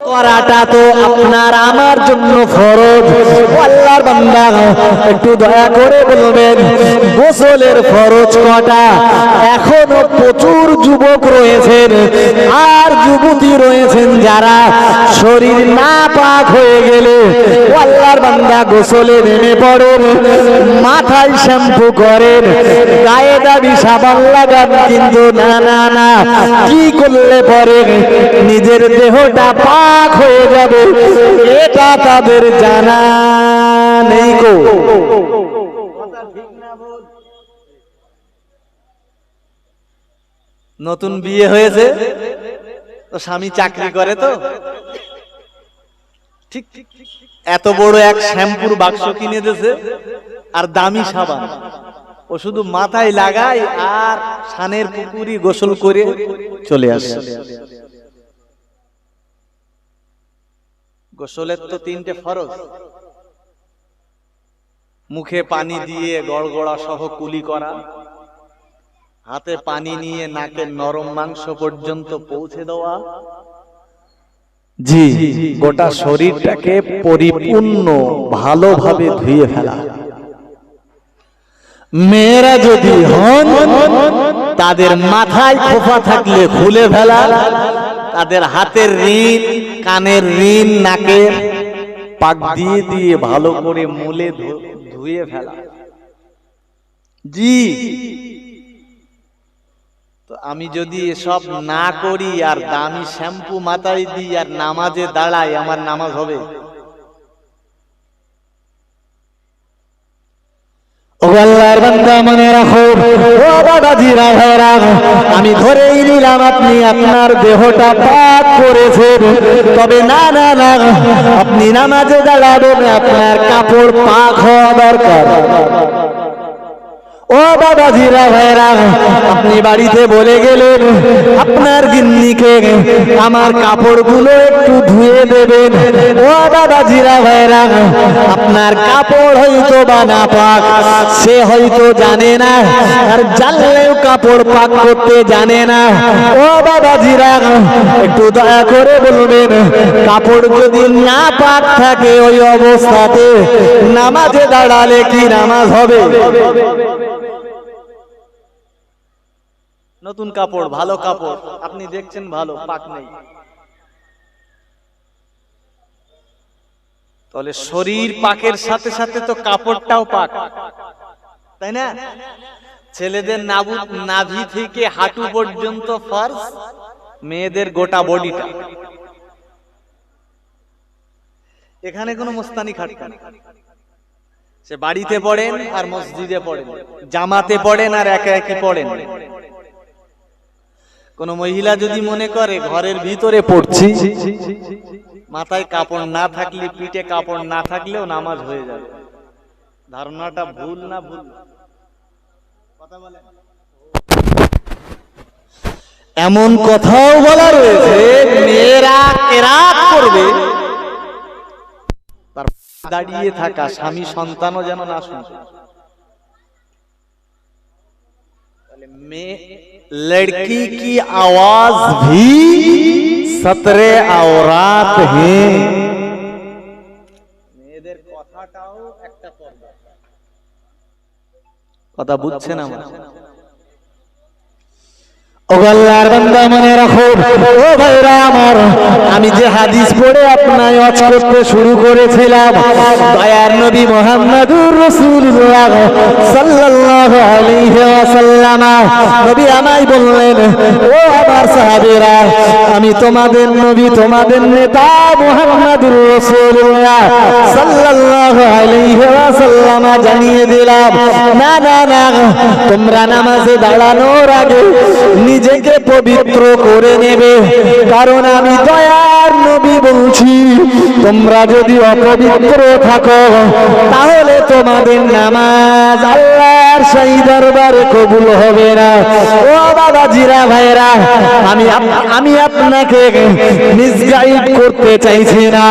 করাটা তো আপনার আমার জন্য ফরজ। আল্লাহর বান্দা একটু দয়া করে বলবেন গোসলের ফরজ কটা? এখনো প্রচুর যুবক রয়েছেন আর যুবতী রয়েছেন যারা শরীর না পাক হয়ে গেলে আল্লাহর বান্দা গোসলে নেমে পড়েন, মাথায় শ্যাম্পু করেন, গায়ে দাবি সাবান লাগান, কিন্তু না না না, কি করলে পরে নিজের দেহটা পাক হয়ে যাবে এটা তাদের জানা নেই গো। নতুন বিয়ে হয়েছে তো স্বামী চাকরি করে, তো ঠিক এত বড় এক শ্যাম্পুর বাক্স কিনে দিয়েছে আর দামি সাবান, ও শুধু মাথায় লাগায় আর সানের পুকুরি গোসল করে চলে আসে। গোসলের তো 3টে ফরজ, মুখে পানি দিয়ে গড়গড়া সহ কুলি করা, হাতে পানি নিয়ে নাকের নরম মাংস পর্যন্ত পৌঁছে দেওয়া, জি গোটা শরীরটাকে পরিপূর্ণ ভালোভাবে ধুয়ে ফেলা। মেয়েরা যদি হন তাদের মাথায় খোপা থাকলে খুলে ফেলা, তাদের হাতের ঋণ, কানের ঋণ, নাকের পাক দিয়ে দিয়ে ভালো করে মুলে ধুয়ে ফেলা। জি তো আমি যদি এসব না করি আর দামি শ্যাম্পু মাথায় দিই আর নামাজে দাঁড়াই, আমার নামাজ হবে? আল্লাহর বান্দা মনে রাখো, ও বাবাজিরা ভাইরা, আমি ধরেই নিলাম আপনি আপনার দেহটা পাক করেছেন, তবে না না না, আপনি নামাজে দাঁড়াবেন, আপনার কাপড় পাক হওয়া দরকার। ও বাবাজিরা ভাইরা, আপনি বাড়িতে বলে গেলেন আপনার গিন্নিকে আমার কাপড়গুলো একটু ধুয়ে দেবেন। ও বাবাজিরা ভাইরা, আপনার কাপড় হয়তো বা না পাক, সে হয়তো জানে না, আর জানলেও কাপড় পাক করতে জানে না। ও বাবাজিরা, একটু দয়া করে বলবেন কাপড় যদি না পাক থাকে ওই অবস্থাতে নামাজে দাঁড়ালে কি নামাজ হবে? নতুন কাপড়, ভালো কাপড়, আপনি দেখছেন ভালো, পাক নেই, তাহলে শরীর পাকের সাথে সাথে তো কাপড়টাও পাক, তাই না? ছেলেদের নাভি থেকে হাঁটু পর্যন্ত ফরজ, মেয়েদের গোটা বডিটা। এখানে কোনো মস্তানি খাটবে না। সে বাড়িতে পড়েন আর মসজিদে পড়েন, জামাতে পড়েন আর একা একই পড়েন। কোন মহিলা যদি মনে করে ঘরের ভিতরে পড়ছি, মাথায় কাপড় না থাকলে, পিঠে কাপড় না থাকলেও নামাজ হয়ে যাবে, ধারণাটা ভুল না? ভুল কথা বলেন। এমন কথাও বলা রয়েছে মেয়েরা কেরাত করবে, তার দাঁড়িয়ে থাকা স্বামী সন্তানও যেন না শুনছে। लड़की की आवाज भी सतरे औरात है। মেয়েদের কথাটাও একটা পর্দা। কথা বুঝছেন আমার? ও আল্লাহর বান্দা মনে রাখো, ও ভাইরা আমার, আমি যে হাদিস পড়ে আপনায় ওয়াজ করতে শুরু করেছিলাম, দয়ার নবী মুহাম্মদুর রাসূলুল্লাহ সাল্লাল্লাহু আলাইহি ওয়াসাল্লাম নবী আমায় বললেন, ও আমার সাহাবীরা, আমি তোমাদের নবী, তোমাদের নেতা মুহাম্মদুর রাসূলুল্লাহ সাল্লাল্লাহু আলাইহি ওয়াসাল্লাম জানিয়ে দিলাম, না না না, তোমরা নামাজে দাঁড়ানোর আগে নিজেকে পবিত্র করে নেবে, কারণ আমি দয়ার নবী বলছি, তোমরা যদি অপবিত্র থাকো তাহলে তোমাদের নামাজ আল্লাহর আল্লাহর সেই দরবারে কবুল হবে না। ও বাবা জিরা ভাইরা, আমি আপনাকে মিসগাইড করতে চাইছি না,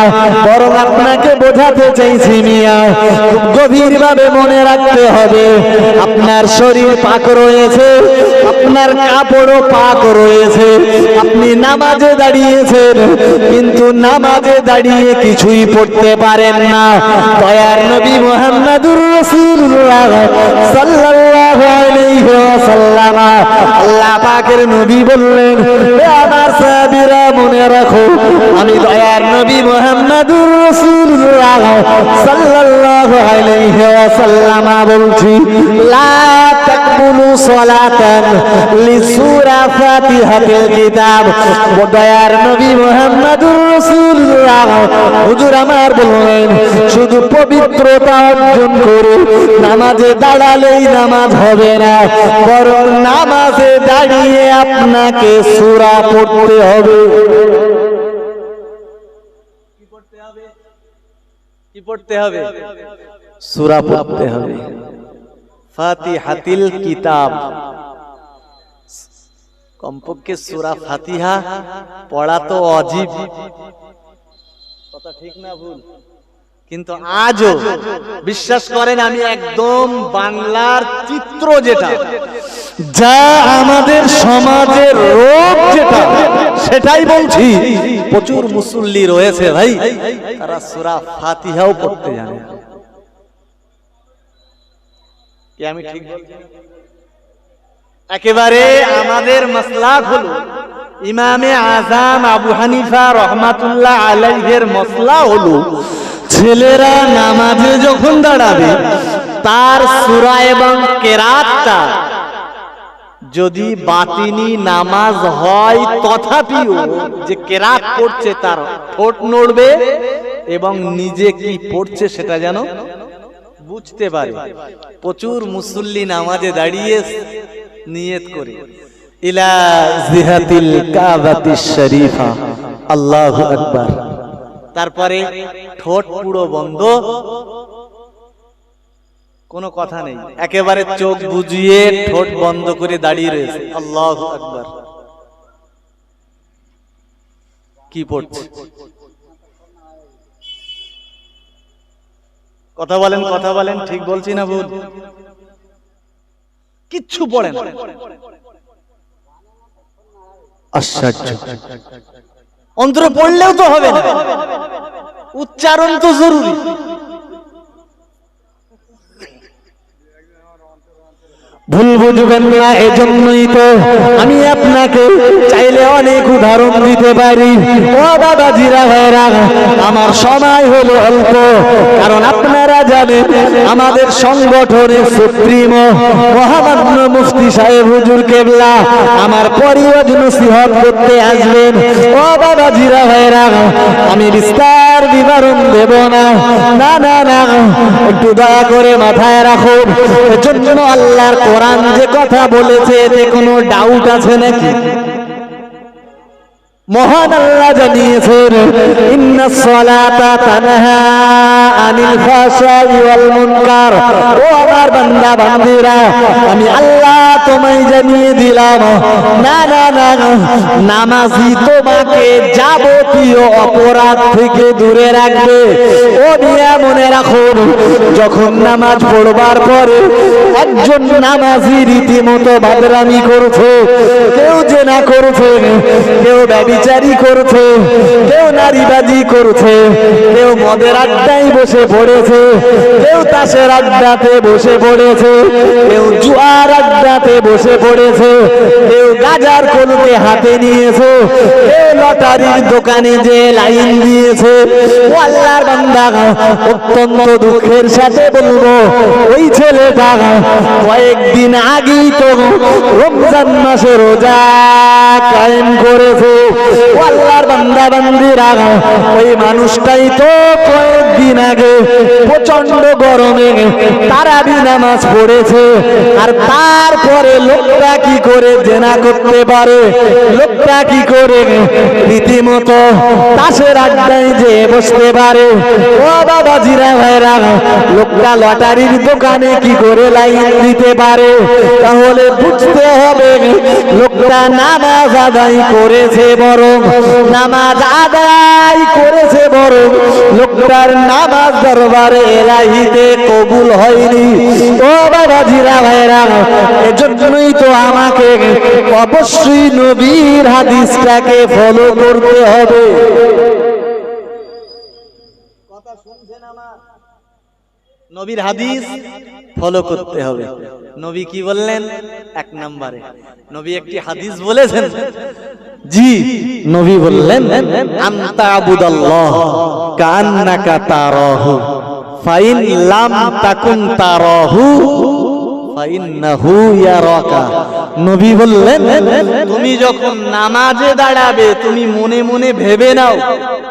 বরং আপনাকে বোঝাতে চাইছি মিয়া, খুব গভীরভাবে মনে রাখতে হবে। আপনার শরীর পাক রয়েছে, আপনার কাপড়ও পাক রয়েছে, আপনি নামাজে দাঁড়িয়েছেন, কিন্তু নামাজে দাঁড়িয়ে কিছুই পড়তে পারেন না। দয়ার নবী মুহাম্মদুর রাসূলুল্লাহ সাল্লাল্লাহু আলাইহি ওয়াসাল্লাম, আল্লাহ পাকের নবী বললেন, হে আমার সাহাবীরা মনে রাখো, আমি দয়ার নবী মুহাম্মদুর রাসূলুল্লাহ সাল্লাল্লাহু আলাইহি ওয়াসাল্লাম বলছি, লা তাকবুলু সালাতান লিসূরা ফাতিহাতিল কিতাব। দয়ার নবী মুহাম্মদুর রাসূলুল্লাহ হুজুর আমার বললেন, শুধু পবিত্রতা অর্জন করে নামাজে দাঁড়ালেই নামাজ হবে না, বরং নামাজে দাঁড়িয়ে আপনাকে সূরা পড়তে হবে। কি পড়তে হবে? সূরা পড়তে হবে। ফাতিহাতিল কিতাব, কমপক্ষে সূরা ফাতিহা পড়া তো ওয়াজিব, কথা ঠিক না ভুল? কিন্তু আজও বিশ্বাস করেন, আমি একদম বাংলার চিত্র যেটা, যা আমাদের সমাজের রোগ যেটা, সেটাই বলছি। প্রচুর মুসল্লি রয়েছে ভাই, তারা সূরা ফাতিহাও পড়তে জানে না। কি আমি ঠিক বলছি? একেবারে আমাদের মাসলাক হলো, ইমামে আযম আবু হানিফা রাহমাতুল্লাহ আলাইহির মাসলা হলো, ছেলেরা নামাজে যখন দাঁড়াবে তার সূরা এবং কেরাতটা যদি বাতিনি নামাজ হয়, তথাপিও যে কেরাত পড়ছে তার ঠোঁট নড়বে এবং নিজে কি পড়ছে সেটা যেন বুঝতে পারে। প্রচুর মুসল্লি নামাজে দাঁড়িয়ে নিয়ত করে ইলা জিহাতিল কাবাতিশ শরীফা, আল্লাহু আকবার, তারপরে ঠোঁট পুরো বন্ধ, কোনো কথা নেই, একেবারে চোখ বুজিয়ে ঠোঁট বন্ধ করে দাঁড়িয়ে রয়েছে, আল্লাহু আকবার। কি পড়ছে? কথা বলেন, কথা বলেন, ঠিক বলছি না ভুল? কিচ্ছু পড়ে না। আশ্চর্য, অন্তরে পড়লেও তো হবে না, উচ্চারণ তো জরুরি। ভুল বুঝবেন না, এজন্যই তো আমি আপনাকে চাইলে অনেক উদাহরণ দিতে পারি। ও বাবা জিরা ভাইরা, আমার সময় হলো অল্প, কারণ আপনারা জানেন আমাদের সংগঠনের সুপ্রিম মহামান্য মুফতি সাহেব হুজুর কেবলা আমার পরিবার নসিহত করতে আসবেন। ও বাবা জিরা ভাইরা, আমি বিস্তার বিবরণ দেব না, না না না, একটু দয়া করে মাথায় রাখুন। এজন্য আল্লাহর কোরআন যে কথা বলেছে এতে কোনো ডাউট আছে নাকি? মহান আল্লাহ জানিয়েছেন, ইন্নাস সালাতা তানহা আনিল ফাহশাই ওয়াল মুনকার। ও আমার বান্দা বান্দীরা, আমি আল্লাহ তোমায় জানিয়ে দিলাম, না না না, নামাজি তোমাকে যাবতীয় অপরাধ থেকে দূরে রাখবে। ও মিয়া মনে রাখুন, যখন নামাজ পড়বার পরে একজন নামাজি রীতিমতো বাদরামি করছে, কেউ জেনা করছে, কেউ ব্যভিচারী করছে, কেউ নারীবাজি করছে, কেউ মদের আড্ডায় বসে পড়েছে, কেউ তাসের আড্ডাতে বসে পড়েছে, কেউ জুয়ার আড্ডাতে বসে পড়েছে, কেউ গাজার কলকে হাতে নিয়েছে, কেউ লটারির দোকানে যে লাইন দিয়েছে। ও আল্লাহর বান্দা, অত্যন্ত দুঃখের সাথে বলবো, ওই ছেলেটা কয়েকদিন আগেই তো রমজান মাসে রোজা কায়েম করেছে। ও আল্লাহর বান্দা বান্দীরা, ওই মানুষটাই তো কয়েকদিন আগে প্রচন্ড গরমে তারাবি নামাজ পড়েছে, আর তারপরে লোকটা কি করে জেনা করতে পারে, লোকটা কি করে রীতিমতো তাসের আড্ডায় যে বসতে পারে। ও বাবা জিরা ভাইরা, লোকটা লটারির দোকানে কি করে লাইন দিতে পারে? তাহলে বুঝতে হবে লোকটা নামাজ আদায় করেছে, বরং নামাজ আদায় করেছে বরং লোকটার নামাজ দরবারে এলাহিতে কবুল হয়নি। ও বাবা জিরা ভাইরা, এজন্যই তো আমাকে অবশ্যই নবীর হাদিসটাকে ফলো করতে হবে। কথা শুনছেন আমার? নবীর হাদিস ফলো করতে হবে। নবী কি বললেন? এক নম্বরে নবী একটি হাদিস বলেছেন, জি নবী বললেন, আনতা আবুদাল্লাহ কান্নাকা তারাহু ফাইন লাম তাকুন তারাহু ফাইন্নাহু ইয়ারাকা। নবী বললেন, তুমি যখন নামাজে দাঁড়াবে তুমি মনে মনে ভেবে নাও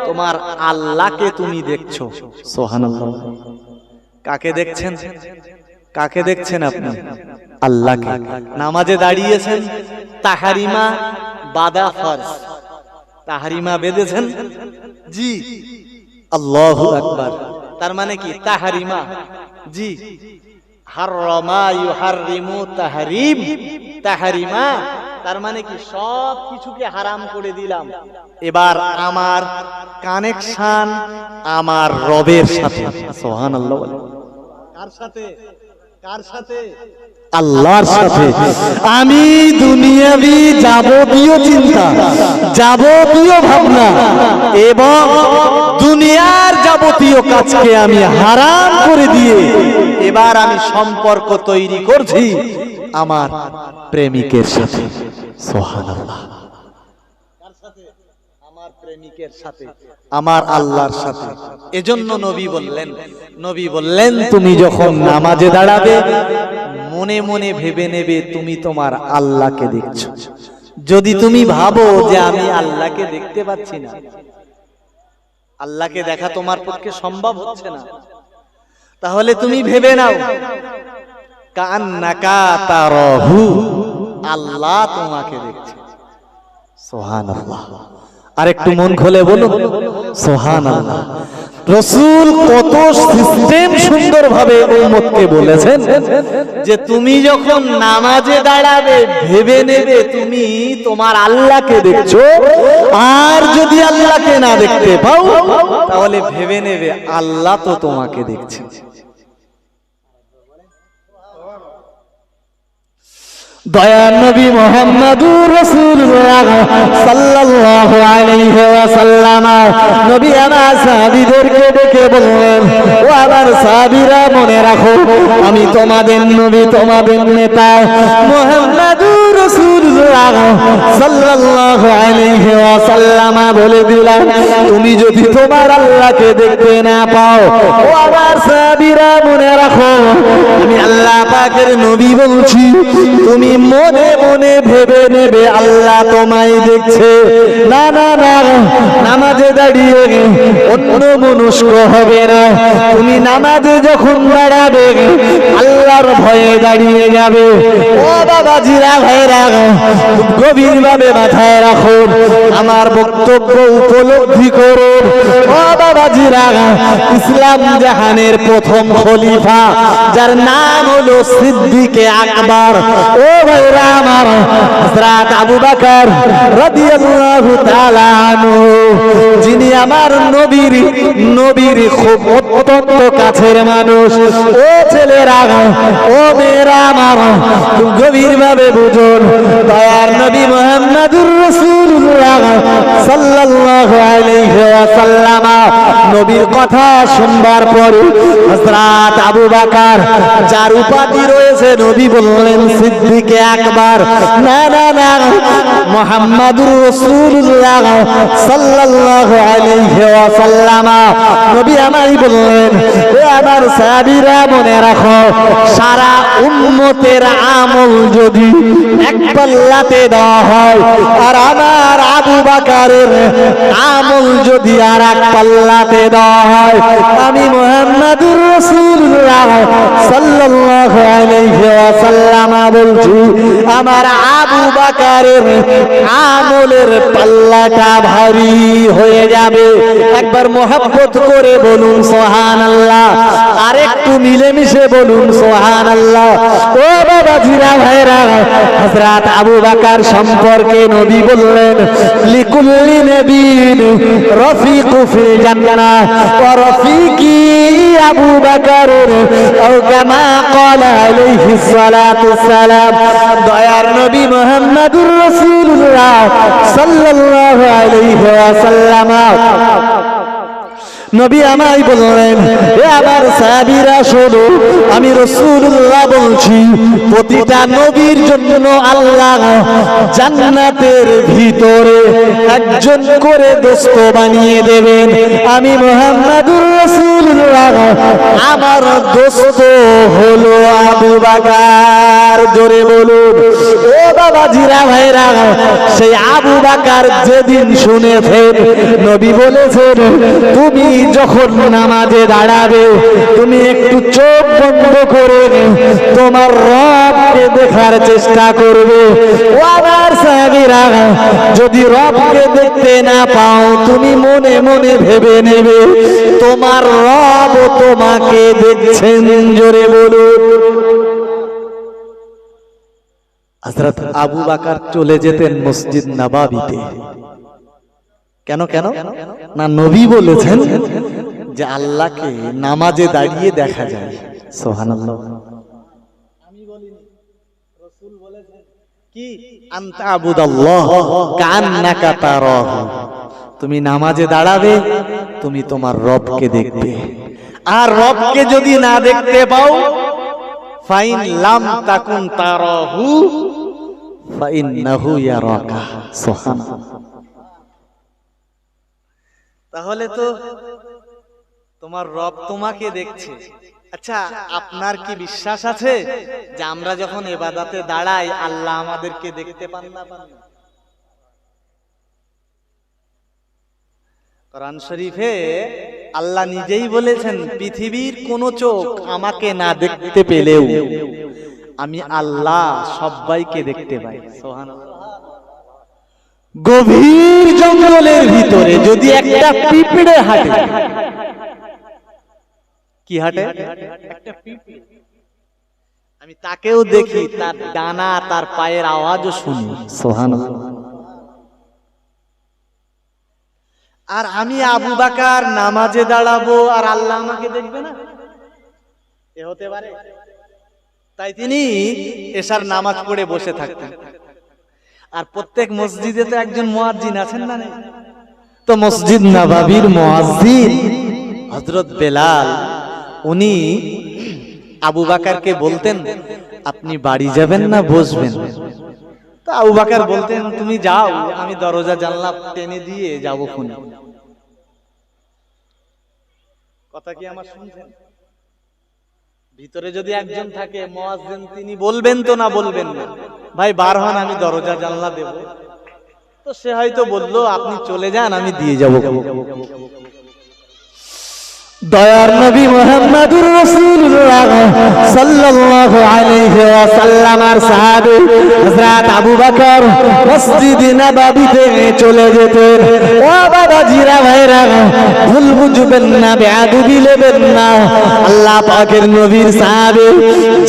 তোমার আল্লাহকে তুমি দেখছো। সুবহানাল্লাহ। কাকে দেখছেন? কাকে দেখছেন আপনি? আল্লাহকে। নামাজে দাঁড়িয়েছেন, তাহারিমা বাদা ফরজ, তাহারিমা বেঁধেছেন, জি আল্লাহু আকবার। তার মানে কি? তাহারিমা, জি হাররামা ইউহাররিমু তাহরিম, তাহারিমা তার মানে কি? সব কিছুকে হারাম করে দিলাম। এবার আমার কানেকশন আমার রবের সাথে। সুবহানাল্লাহ। কার সাথে? কার সাথে? আল্লাহর সাথে। আমি দুনিয়াবি যাবতীয় চিন্তা, যাবতীয় ভাবনা এবং দুনিয়ার যাবতীয় কাজকে আমি হারাম করে দিয়ে এবার আমি সম্পর্ক তৈরি করছি আমার প্রেমিকের সাথে। সুবহানাল্লাহ। কার সাথে? আমার প্রেমিকের সাথে, আমার আল্লাহর সাথে। এজন্য নবী বললেন তুমি যখন নামাজে দাঁড়াবে মনে মনে ভেবে নেবে তুমি তোমার আল্লাহকে দেখছো। যদি তুমি ভাবো যে আমি আল্লাহকে দেখতে পাচ্ছি না, আল্লাহকে দেখা তোমার পক্ষে সম্ভব হচ্ছে না, তাহলে তুমি ভেবে নাও কান্নাকা তারাহু, আল্লাহ তোমাকে দেখছে। সুবহানাল্লাহ। আর একটু মন খুলে বলুন সুবহানাল্লাহ। রাসূল কত সিস্টেম সুন্দরভাবে উম্মতকে বলেছেন যে তুমি যখন নামাজে দাঁড়াবে ভেবে নেবে তুমি তোমার আল্লাহকে দেখছো, আর যদি আল্লাহকে না দেখতে পাও তাহলে ভেবে নেবে আল্লাহ তো তোমাকে দেখছে। দয়ার নবী মুহাম্মদুর রাসূলুল্লাহ সাল্লাল্লাহু আলাইহি ওয়াসাল্লাম নবী আমার সাহাবীদেরকে ডেকে বললেন, ও আমার সাহাবীরা মনে রাখো আমি তোমাদের নবী, তোমাদের নেতা মুহাম্মদুর রাসূলুল্লাহ সাল্লাল্লাহু আলাইহি ওয়াসাল্লাম বলে দিলাম তুমি যদি তোমার আল্লাহকে দেখতে না পাও, ও আমার সাহাবীরা মনে রাখো আমি আল্লাহ পাকের নবী বলছি, তুমি মনে মনে ভেবে নেবে আল্লাহ তোমায় দেখছে। না না না, নামাজে দাঁড়িয়ে অন্য মনস্ক হবে না। তুমি নামাজে যখন দাঁড়াবে আল্লাহর ভয়ে দাঁড়িয়ে যাবে। ও বাবা জিরা ভাইরা, গভীর ভাবে মাথায় রাখো, আমার বক্তব্য উপলব্ধি করো। ও বাবা জিরা, ইসলাম জাহানের প্রথম খলিফা যার নাম হলো সিদ্দিকে আকবর, ও ভাইরা আমার, হযরত আবু বকর রাদিয়াল্লাহু তাআলা আনহু, যিনি আমার নবীর খুব অত্যন্ত কাছের মানুষ। ও ছেলেরা, ও মেয়েরা আমার, গভীর ভাবে বুঝুন, দয়ার নবী মুহাম্মদুর রাসূলুল্লাহ সাল্লাল্লাহু আলাইহি ওয়াসাল্লাম নবীর কথা শুনবার পরে হযরত আবু বকর, যার উপাধি রয়েছে নবী বললেন সিদ্দিকে আকবর, না না না, মুহাম্মদুর রাসূলুল্লাহ সাল্লাল্লাহু আলাইহি ওয়াসাল্লাম নবী আমারই বললেন, ও আমার সাহাবীরা মনে রাখো সারা উম্মতের আমল যদি এক পাল্লা পাল্লাতে দেওয়া হয়, আর আমার আবু বকরের আমল যদি আর এক পাল্লাতে দেওয়া হয়, আমি মুহাম্মাদুর রাসূলুল্লাহ সাল্লাল্লাহু আলাইহি ওয়াসাল্লাম বলছি, আমার আবু বকরের আমলের পাল্লাটা ভারী হয়ে যাবে। একবার মোহাব্বত করে বলুন সুবহানাল্লাহ, আর একটু মিলেমিশে বলুন সুবহানাল্লাহ। ও বাবাজিরা ভাইরা, হযরত আবু বকর সম্পর্কে নবী বললেন, লিকুল্লি নবিয়্যিন রাফিকু ফিল জান্নাহ ওয়া রাফিকি আবু বকর, আও কামা ক্বালা আলাইহিস সালাতুস সালাম। দয়ার নবী মুহাম্মদুর রাসূলুল্লাহ সাল্লাল্লাহু আলাইহি ওয়াসাল্লাম নবী আমায় বললেন, এ আমার সাহাবীরা শোনো, আমি রাসূলুল্লাহ বলছি, প্রতিটা নবীর জন্য আল্লাহ জান্নাতের ভিতরে একজন করে দোস্ত বানিয়ে দেবেন। আমি মুহাম্মাদুর রাসূলুল্লাহ, আমার দোস্ত হলো আবু বকর। জোরে বলুন ও বাবাজিরা ভাইরা, সেই আবু বকর যেদিন শুনেছেন নবী বলেছেন, তুমি যখন নামাজে দাঁড়াবে তুমি একটু চোখ বন্ধ করে তোমার রবকে দেখার চেষ্টা করবে। ও আমার সাহাবীরা, যদি রবকে দেখতে না পাও তুমি মনে মনে ভেবে নেবে তোমার রব তোমাকে দেখছেন। জোরে বলুন। হযরত আবু বকর চলে যেতেন মসজিদ নববীতে। কেন কেন না, নবী বলেছেন যে আল্লাহকে নামাজে দাঁড়িয়ে দেখা যায়। সুবহানাল্লাহ। আমি বলিনি, রাসূল বলেছেন কি, আনতা আবুদাল্লাহ কান্নাকা তারাহু, তুমি নামাজে দাঁড়াবে তুমি তোমার রবকে দেখবে, আর রবকে যদি না দেখতে পাও, ফাইন লাম তাকুন তারাহু ফাইন্নাহু ইয়ারাকা। সুবহানাল্লাহ। তাহলে তো তোমার রব তোমাকে দেখছে। আচ্ছা, আপনার কি বিশ্বাস আছে যে আমরা যখন ইবাদতে দাঁড়াই আল্লাহ আমাদেরকে দেখতে পান না? কোরআন শরীফে আল্লাহ নিজেই বলেছেন, পৃথিবীর কোন চোখ আমাকে না দেখতে পেলেও আমি আল্লাহ সবাইকে দেখতে পাই। সুবহানাল্লাহ। গভীর জঙ্গলের ভিতরে যদি একটা পিঁপড়ে হাঁটে, কি হাঁটে? একটা পিঁপড়ে, আমি তাকেও দেখি, তার ডানা তার পায়ের আওয়াজও শুনি। সুবহানাল্লাহ। আর আমি আবু বকর নামাজে দাঁড়াবো আর আল্লাহ আমাকে দেখবে না? এ হতে পারে? তাই তিনি এশার নামাজ পড়ে বসে থাকতেন। আর প্রত্যেক মসজিদে তো একজন মুয়াজ্জিন আছেন না? তো মসজিদ নববীর মুয়াজ্জিন হযরত বেলাল, উনি আবু বকরকে বলতেন, আপনি বাড়ি যাবেন না বসবেন? তো আবু বকর বলতেন, তুমি যাও, আমি দরজা জানলা টেনে দিয়ে যাবো খুনি। কথা কি আমার শুনছেন? ভিতরে যদি একজন থাকে মুয়াজ্জিন, তিনি বলবেন তো না বলবেন না, ভাই বার হন আমি দরজা জানলা দেব? তো সে হয়তো বললো, আপনি চলে যান আমি দিয়ে যাব। দয়ার নবী মুহাম্মদুর রাসূলুল্লাহ সাল্লাল্লাহু আলাইহি ওয়াসাল্লামের সাহাবী হযরত আবু বকর মসজিদ নববীতে চলে যেতেন। ও বাবাজিরা ভাইরা, ভুল বুঝবেন না, বেয়াদবি নেবেন না। আল্লাহ পাকের নবীর সাহাবী,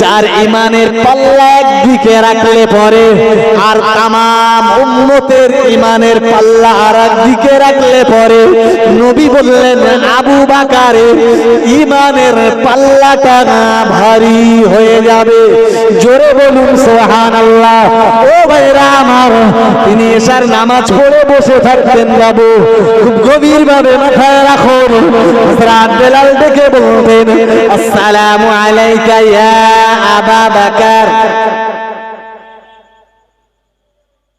যার ঈমানের পাল্লা একদিকে রাখলে পরে আর তাম উম্মতের ঈমানের পাল্লা আর একদিকে রাখলে পরে, নবী বললেন আবু বকর ঈমানের পাল্লাটা ভারী হয়ে যাবে। জোরে বলুন সুবহানাল্লাহ। ও ভাইরা আমার, তিনি এশার নামাজ পড়ে বসে থাকতেন। বাবু খুব গভীর ভাবে মাথায় রাখুন, হযরত বেলাল ডেকে বলতেন, আসসালামু আলাইকা ইয়া আবা বকর।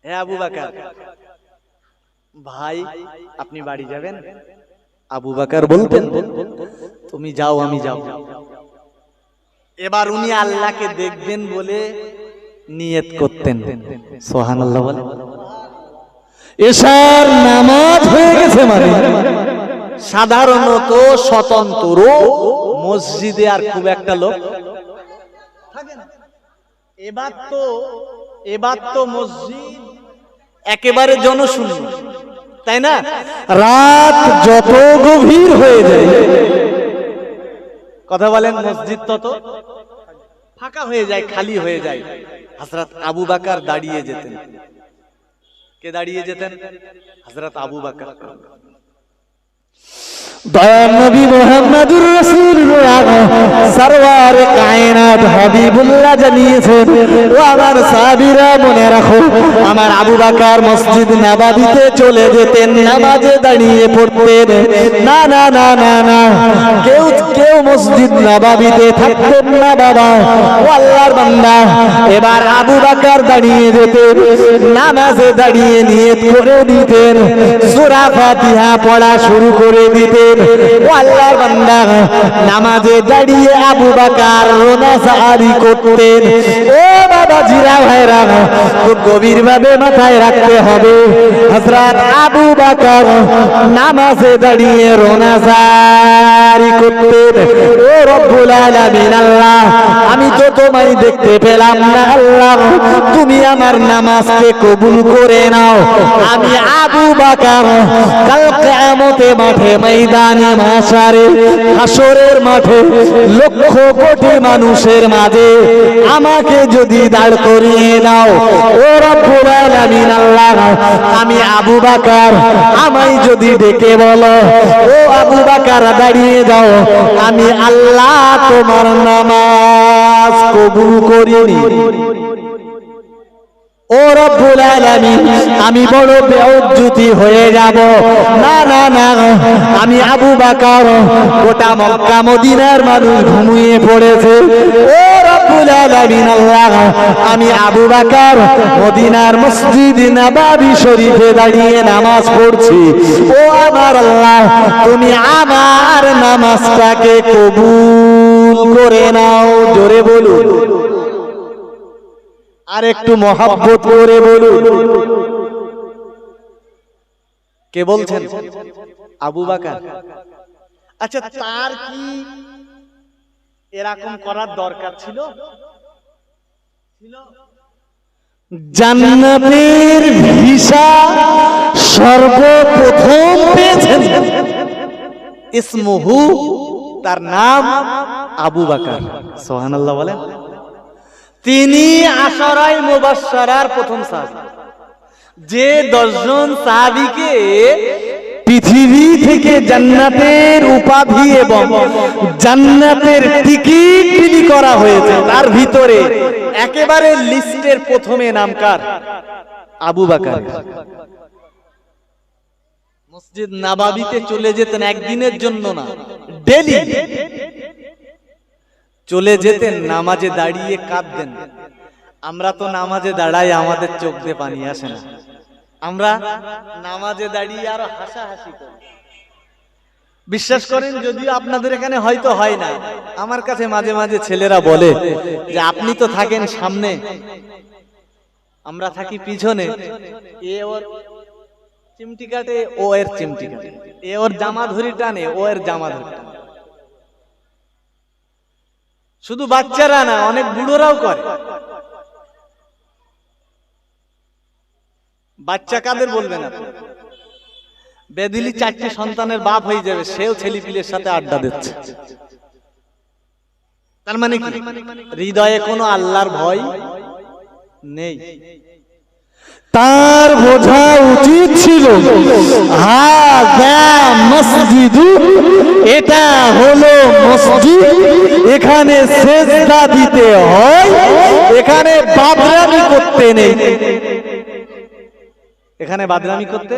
হে আবু বকর, ভাই আপনি বাড়ি যাবেন? আবু বকর বলতেন, তুমি যাও আমি যাব। এবার উনি আল্লাহকে দেখবেন বলে নিয়ত করতেন। সুবহানাল্লাহ বলেন। এশার নামাজ হয়ে গেছে মানে সাধারণত স্বতন্ত্র মসজিদে আর খুব একটা লোক থাকে না। এবার তো মসজিদ একেবারে জনশূন্য, তাই না? রাত যত গভীর হয়ে যায়, কথা বলেন, মসজিদ তত ফাঁকা হয়ে যায়, খালি হয়ে যায়। হযরত আবু বকর দাঁড়িয়ে যেতেন। কে দাঁড়িয়ে যেতেন? হযরত আবু বকর। দয়ার নবী মুহাম্মদুর রাসূলুল্লাহ সরওয়ারে কায়নাত হাবিবুল্লাহ জানিয়েছেন, ও আমার সাহাবীরা মনে রাখো, আমার আবু বকর মসজিদ নববীতে চলে যেতেন, নামাজে দাঁড়িয়ে পড়তেন। না না না না না, কেউ মসজিদ নববীতে থাকতেন না বাবা, ও আল্লাহর বান্দা। এবার আবু বকর দাঁড়িয়ে যেতেন, নামাজে দাঁড়িয়ে নিয়ত করে দিতেন, সূরা ফাতিহা পড়া শুরু করে দিতেন। ও আল্লাহর বান্দা, নামাজে দাঁড়িয়ে আবু বকর রোনাসারি করতেন। ও বাবা জিরা ভাইরা, খুব গভীর ভাবে মাথায় রাখতে হবে, হযরত আবু বকর নামাজে দাঁড়িয়ে রোনাসারি করতেন। ও রব্বুল আলামিন, আল্লাহ আমি তো তোমায় দেখতে পেলাম না, আল্লাহ তুমি আমার নামাজকে কবুল করে নাও। আমি আবু বকর কাল কিয়ামতে মাঠে ময়দানে মাশারে হাসরের মাঠে লক্ষ কোটি মানুষের মাঝে আমাকে যদি দাঁড় করিয়ে দাও, ও রব্বুল আলামিন, আল্লাহ আমি আবু বকর, আমায় যদি ডেকে বলো, ও আবু বকর দাঁড়িয়ে যাও, আমি আল্লাহ তোমার নামাজ কবুল করিনি। ও রব্বুল আলামিন, আমি বড় বেউজ্জতি হয়ে যাব। না না না, আমি আবু বকর, গোটা মক্কা মদিনার মানুষ ঘুমিয়ে পড়েছে। ও রব্বুল আলামিন, আল্লাহ আমি আবু বকর মদিনার মসজিদ নববী শরীফে দাঁড়িয়ে নামাজ পড়ছি। ও আমার আল্লাহ, তুমি আমার নামাজটাকে কবুল করে নাও। জোরে বলুন, আর একটু মহব্বত করে বলুন। কে বলছেন? আবু বকর। আচ্ছা, তার কি এরকম করার দরকার ছিল? জান্নাতের ভিসা সর্বপ্রথম পেয়েছেন, ইসমুহু, তার নাম আবু বকর। সুবহানাল্লাহ বলেন। তিনি আশরায়ে মুবাশশারার প্রথম সাহাবী, যে 10 জন সাহাবীকে পৃথিবী থেকে জান্নাতের উপাধি এবং জান্নাতের টিকিট বিলি করা হয়েছে। তার ভিতরে একেবারে লিস্টের প্রথমে নাম কার? আবু বকর। মসজিদ নববীতে চলে যেতেন, একদিনের জন্য না, ডেলি চলে যেতেন, নামাজে দাঁড়িয়ে কাঁদতেন। আমরা তো নামাজে দাঁড়াই, আমাদের চোখ দিয়ে পানি আসে না, আমরা নামাজে দাঁড়িয়ে আরো হাসাহাসি করি। বিশ্বাস করেন, যদিও আপনাদের এখানে হয়তো হয় না, আমার কাছে মাঝে মাঝে ছেলেরা বলে যে আপনি তো থাকেন সামনে, আমরা থাকি পিছনে। এ ওর চিমটি কাটে, ও এর চিমটি কাটে, এ ওর জামা ধরি টানে, ও এর জামা ধরি টানে। শুধু বাচ্চারা না, অনেক বুড়োরাও করে। বাচ্চা কাদের বলবেন আপনি? বেদিলি 4টি সন্তানের বাপ হয়ে যাবে, সেও ছেলেপিলের সাথে আড্ডা দিচ্ছে। তার মানে কি? হৃদয়ে কোনো আল্লাহর ভয় নেই। তার বোঝা উচিত ছিল, হাযা মসজিদ, এটা হলো মসজিদ, এখানে সিজদা দিতে হয়, এখানে বাদরামি করতে নেই। এখানে বাদরামি করতে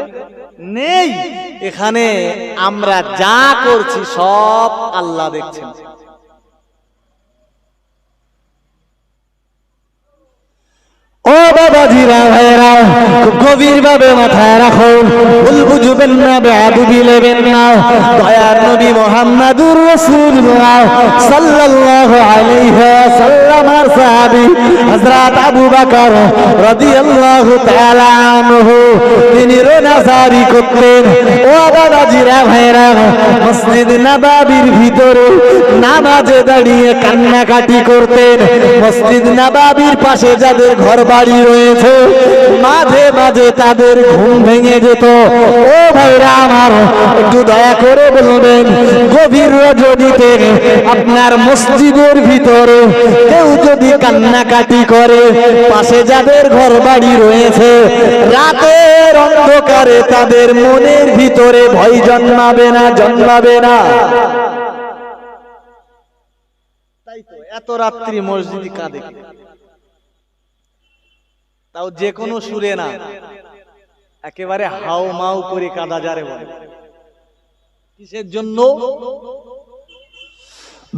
নেই, এখানে আমরা যা করছি সব আল্লাহ দেখছেন। ও বাবা, বাবাজিরা ভাইরা খুব গভীর ভাবে মাথায় রাখুন, ভুল বুঝবেন না, বেয়াদবি নেবেন না। দয়ার নবী মুহাম্মদুর রাসূলুল্লাহ সাল্লাল্লাহু আলাইহি ওয়াসাল্লাম আর সাহাবী হযরত আবু বকর রাদিয়াল্লাহু তাআলা আনহু তিনি রোজাদারি করতেন। ও বাবাজিরা ভাইরা মসজিদ নববীর ভিতরে নামাজে দাঁড়িয়ে কান্নাকাটি করতেন। মসজিদ নববীর পাশে যাদের ঘর বাড়ি রয়েছে মাঝে মাঝে তাদের ঘুম ভেঙে যেত। ও ভাইরা আমার, একটু দয়া করে বলবেন, গভীর রজনীতে আপনার মসজিদের ভিতরে কেউ যদি কান্নাকাটি করে, পাশে যাদের ঘর বাড়ি রয়েছে রাতের অন্ধকারে তাদের মনের ভিতরে ভয় জন্মাবে না? জন্মাবে না? তাই তো এত রাত্রি মসজিদে কাঁদে, তাও যে কোনো সুরে না, একেবারে হাউ মাউ করে কাঁদা যারে বলে। কিসের জন্য?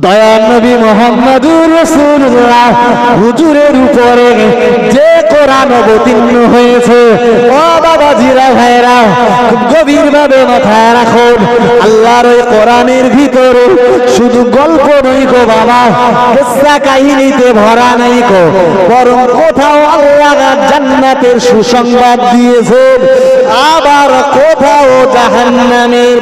দয়ার নবী মুহাম্মদুর রাসূলুল্লাহ হুজুরের উপরে যে কোরআন অবতীর্ণ হয়েছে। ও বাবাজিরা ভাইরা খুব গভীর ভাবে মাথায় রাখুন, আল্লাহর ওই কোরআনের ভিতরে শুধু গল্প নই গো বাবা, কিসসা কাহিনীতে ভরা নাই গো, বরং কোথাও আল্লাহ জান্নাতের সুসংবাদ দিয়েছেন, আবার কোথাও জাহান্নামের